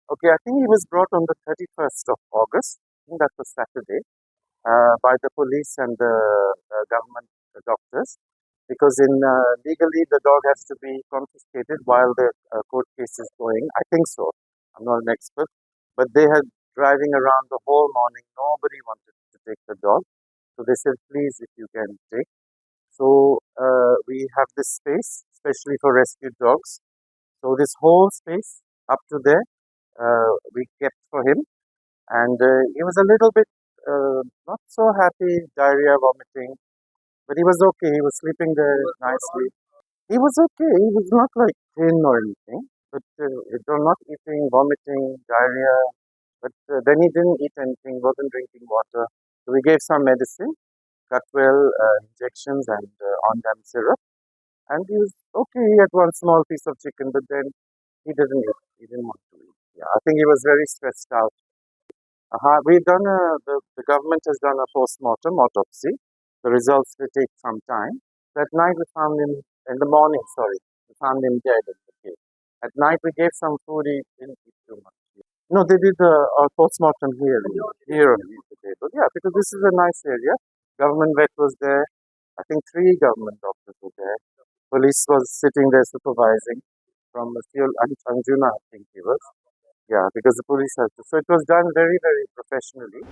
Okay, I think he was brought on the 31st of August. I think that was Saturday, by the police and the government doctors, because in legally the dog has to be confiscated while the court case is going. I think so. I'm not an expert, but they had driving around the whole morning. Nobody wanted to take the dog, so they said, "Please, if you can take." So we have this space, especially for rescue dogs. So this whole space up to there, we kept for him, and he was a little bit not so happy, diarrhea, vomiting, but he was okay. He was sleeping there nicely. He was okay. He was not like thin or anything, but not eating, vomiting, diarrhea. But then he didn't eat anything, wasn't drinking water. So we gave some medicine, Cutwell injections, and on-dam syrup. And he was okay. He had one small piece of chicken, but then he didn't eat. He didn't want to eat. Yeah, I think he was very stressed out. We've done the government has done a post-mortem autopsy. The results will take some time. That night we found him, in the morning, sorry, we found him dead in the cave. At night we gave some food, he didn't eat too much. No, they did a post-mortem here on the table. Yeah, because this is a nice area. Government vet was there. I think three government doctors were there. Police was sitting there supervising from Anjuna, I think he was. Yeah, because the police has to. So it was done very, very professionally.